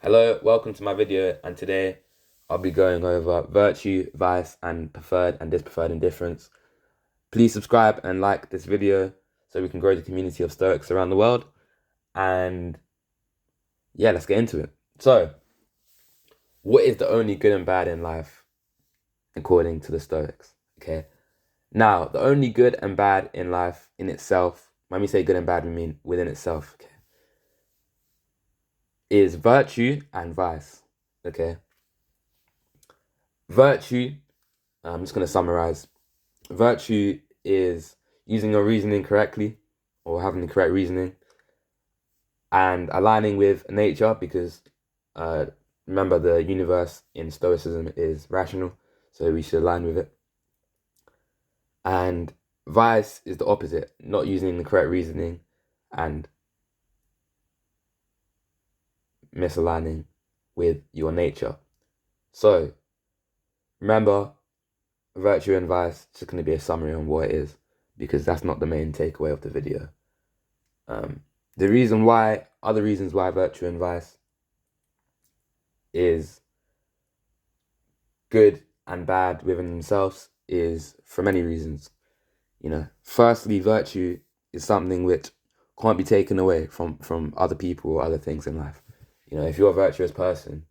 Hello, welcome to my video, and today I'll be going over virtue, vice, and preferred and dispreferred indifference. Please subscribe and like this video so we can grow the community of Stoics around the world. And yeah, let's get into it. So, what is the only good and bad in life according to the Stoics? Okay. Now, the only good and bad in life in itself, when we say good and bad, we mean within itself, okay, is virtue and vice. Okay. Virtue, I'm just going to summarize. Virtue is using your reasoning correctly or having the correct reasoning and aligning with nature because uh, remember the universe in stoicism is rational, so we should align with it. And vice is the opposite, not using the correct reasoning and misaligning with your nature. So remember, virtue and vice, it's just going to be a summary on what it is because that's not the main takeaway of the video. Other reasons why virtue and vice is good and bad within themselves is for many reasons. Firstly, virtue is something which can't be taken away from other people or other things in life. If you're a virtuous person,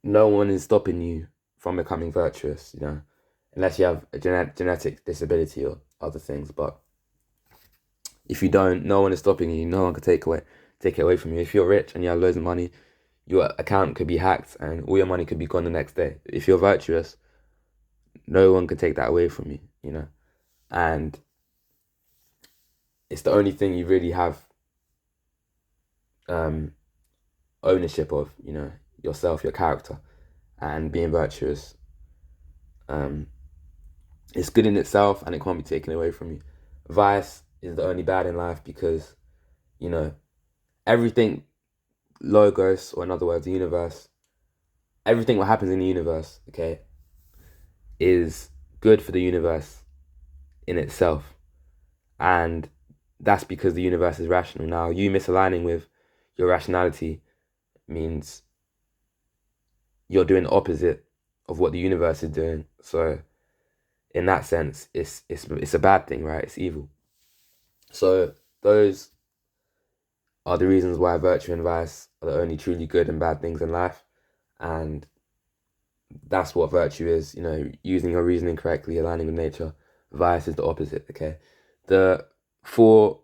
no one is stopping you from becoming virtuous, unless you have a genetic disability or other things. But if you don't, no one is stopping you. No one can take it away from you. If you're rich and you have loads of money, your account could be hacked and all your money could be gone the next day. If you're virtuous, no one can take that away from you. And it's the only thing you really have ownership of, yourself, your character, and being virtuous. It's good in itself and it can't be taken away from you. Vice is the only bad in life because, you know, everything logos, or in other words, the universe, everything what happens in the universe, okay, is good for the universe in itself. And that's because the universe is rational. Now, you misaligning with your rationality means you're doing the opposite of what the universe is doing. So in that sense, it's a bad thing, right? It's evil. So those are the reasons why virtue and vice are the only truly good and bad things in life. And that's what virtue is, using your reasoning correctly, aligning with nature. Vice is the opposite, okay? The four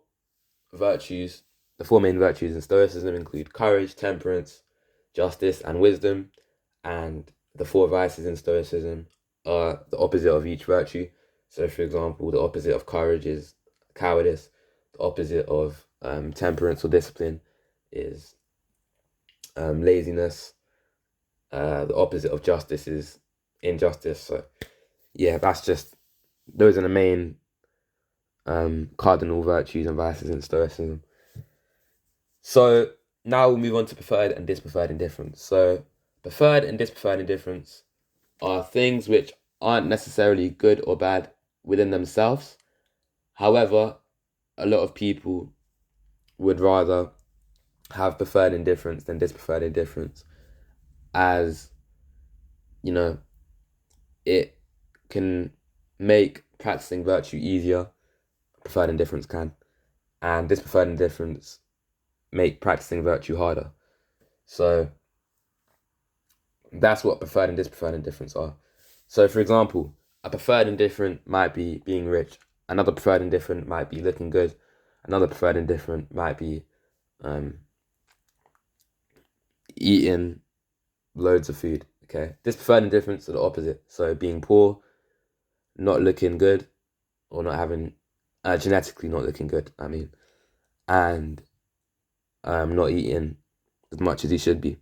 virtues, the four main virtues in Stoicism include courage, temperance, justice, and wisdom. And the four vices in Stoicism are the opposite of each virtue. So, for example, the opposite of courage is cowardice. The opposite of temperance or discipline is laziness. The opposite of justice is injustice. So, yeah, those are the main cardinal virtues and vices in Stoicism. So now we'll move on to preferred and dispreferred indifference. So preferred and dispreferred indifference are things which aren't necessarily good or bad within themselves. However, a lot of people would rather have preferred indifference than dispreferred indifference, as it can make practicing virtue easier. Preferred indifference can, and dispreferred indifference make practicing virtue harder. So that's what preferred and dispreferred indifference are. So, for example, a preferred indifferent might be being rich. Another preferred indifferent might be looking good. Another preferred indifferent might be eating loads of food. Okay, dispreferred indifference are the opposite. So, being poor, not looking good, or not having genetically not looking good. And not eating as much as he should be.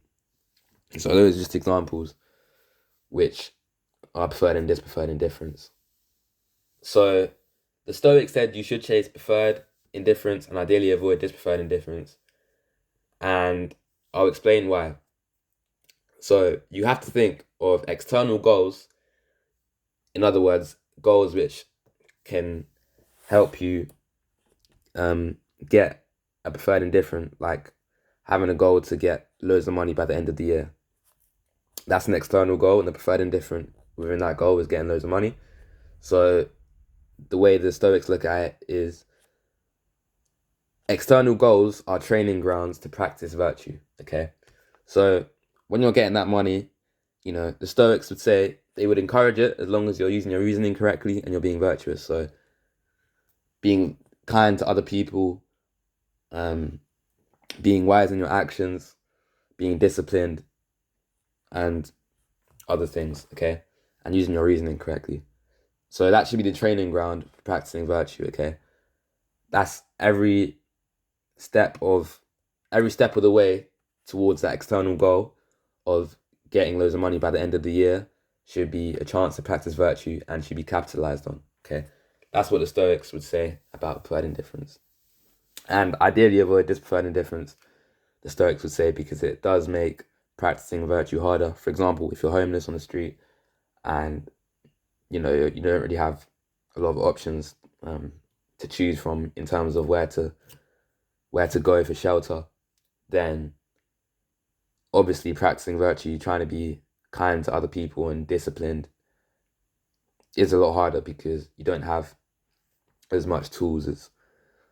So those are just examples which are preferred and dispreferred indifference. So the Stoics said you should chase preferred indifference and ideally avoid dispreferred indifference. And I'll explain why. So you have to think of external goals, in other words, goals which can help you get a preferred indifferent, like having a goal to get loads of money by the end of the year. That's an external goal, and the preferred indifferent within that goal is getting loads of money. So the way the Stoics look at it is external goals are training grounds to practice virtue, okay? So when you're getting that money, the Stoics would say they would encourage it as long as you're using your reasoning correctly and you're being virtuous. So being kind to other people, being wise in your actions, being disciplined, and other things, okay? And using your reasoning correctly. So that should be the training ground for practicing virtue, okay? That's every step of the way towards that external goal of getting loads of money by the end of the year should be a chance to practice virtue and should be capitalized on, okay? That's what the Stoics would say about preferred indifference. And ideally avoid this preferred indifference, the Stoics would say, because it does make practicing virtue harder. For example, if you're homeless on the street and you don't really have a lot of options to choose from in terms of where to go for shelter, then obviously practicing virtue, trying to be kind to other people and disciplined, is a lot harder because you don't have as much tools as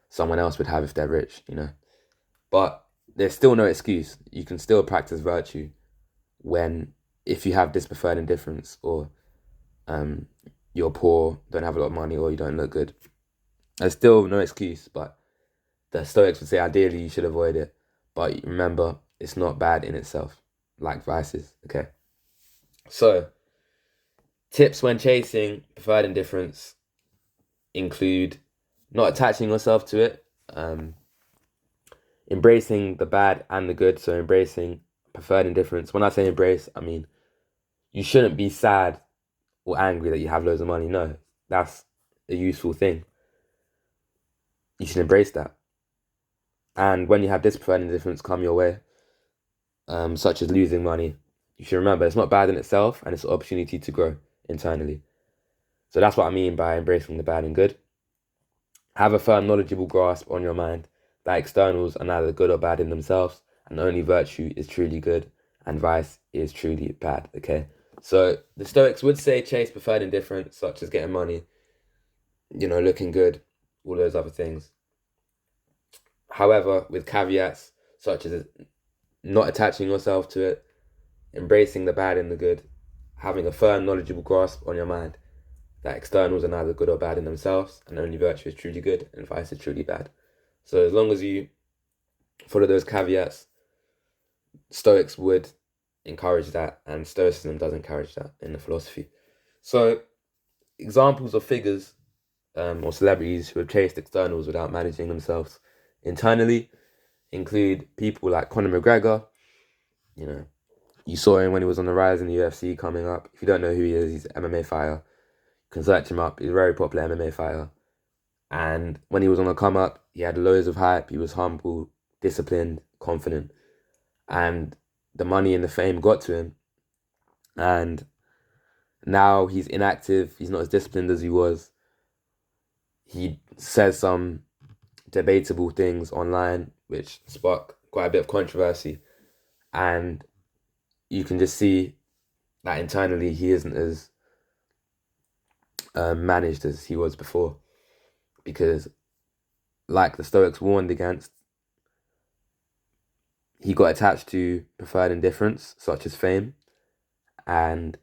someone else would have if they're rich, But there's still no excuse. You can still practice virtue if you have this preferred indifference, or you're poor, don't have a lot of money, or you don't look good. There's still no excuse, but the Stoics would say ideally you should avoid it. But remember, it's not bad in itself, like vices, okay? So, tips when chasing preferred indifference include not attaching yourself to it, embracing the bad and the good, so embracing preferred indifference. When I say embrace, I mean you shouldn't be sad or angry that you have loads of money. No, that's a useful thing. You should embrace that. And when you have this preferred indifference come your way, such as losing money, you should remember it's not bad in itself and it's an opportunity to grow internally. So that's what I mean by embracing the bad and good. Have a firm, knowledgeable grasp on your mind that externals are neither good or bad in themselves, and only virtue is truly good and vice is truly bad, okay? So the Stoics would say chase preferred indifference, such as getting money, looking good, all those other things. However, with caveats such as not attaching yourself to it, embracing the bad and the good, having a firm, knowledgeable grasp on your mind that externals are neither good or bad in themselves, and only virtue is truly good and vice is truly bad. So as long as you follow those caveats, Stoics would encourage that, and Stoicism does encourage that in the philosophy. So examples of figures or celebrities who have chased externals without managing themselves internally include people like Conor McGregor. You saw him when he was on the rise in the UFC coming up. If you don't know who he is, he's an MMA fighter. You can search him up. He's a very popular MMA fighter. And when he was on the come up, he had loads of hype. He was humble, disciplined, confident. And the money and the fame got to him. And now he's inactive. He's not as disciplined as he was. He says some debatable things online, which spark quite a bit of controversy. And you can just see that internally he isn't as managed as he was before. Because, like the Stoics warned against, he got attached to preferred indifference, such as fame. And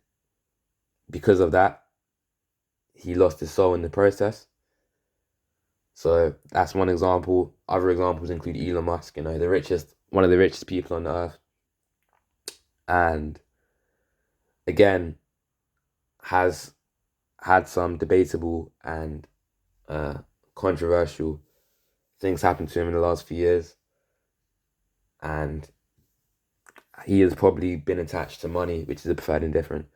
because of that, he lost his soul in the process. So that's one example. Other examples include Elon Musk, one of the richest people on the earth. And again, has had some debatable and controversial things happen to him in the last few years. And he has probably been attached to money, which is a preferred indifferent,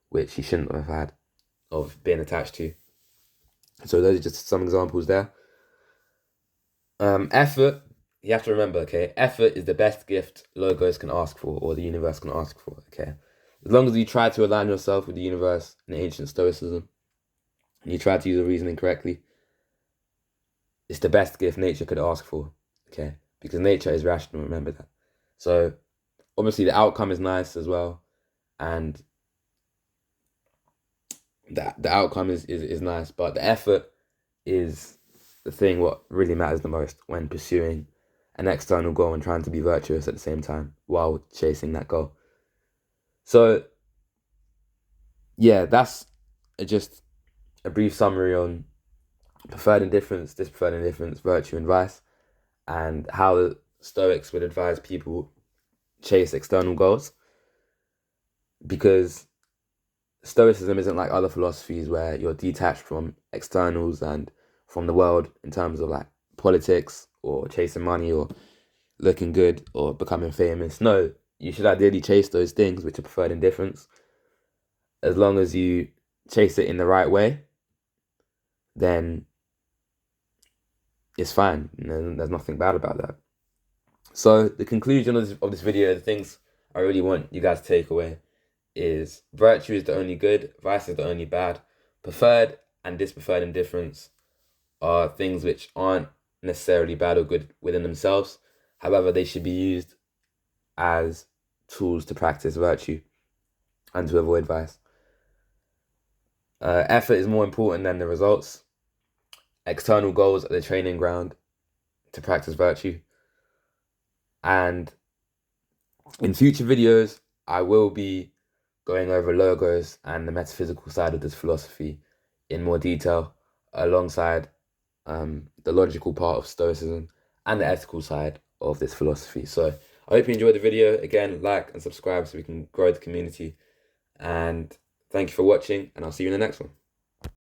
which he shouldn't have had of being attached to. So those are just some examples there. Effort, you have to remember, okay, effort is the best gift Logos can ask for, or the universe can ask for, okay? As long as you try to align yourself with the universe in ancient Stoicism, and you try to use the reasoning correctly, it's the best gift nature could ask for, okay? Because nature is rational, remember that. So obviously the outcome is nice as well, and the outcome is nice, but the effort is the thing what really matters the most when pursuing an external goal and trying to be virtuous at the same time while chasing that goal. So yeah, that's just a brief summary on preferred indifference, dispreferred indifference, virtue and vice, and how the Stoics would advise people chase external goals. Because Stoicism isn't like other philosophies where you're detached from externals and from the world in terms of like politics or chasing money or looking good or becoming famous. No, you should ideally chase those things which are preferred indifference. As long as you chase it in the right way, then it's fine. There's nothing bad about that. So the conclusion of this video, the things I really want you guys to take away is virtue is the only good, vice is the only bad. Preferred and dispreferred indifference are things which aren't necessarily bad or good within themselves. However, they should be used as tools to practice virtue and to avoid vice. Effort is more important than the results. External goals are the training ground to practice virtue. And in future videos, I will be going over logos and the metaphysical side of this philosophy in more detail, alongside the logical part of Stoicism and the ethical side of this philosophy. So I hope you enjoyed the video. Again, like and subscribe so we can grow the community. And thank you for watching, and I'll see you in the next one.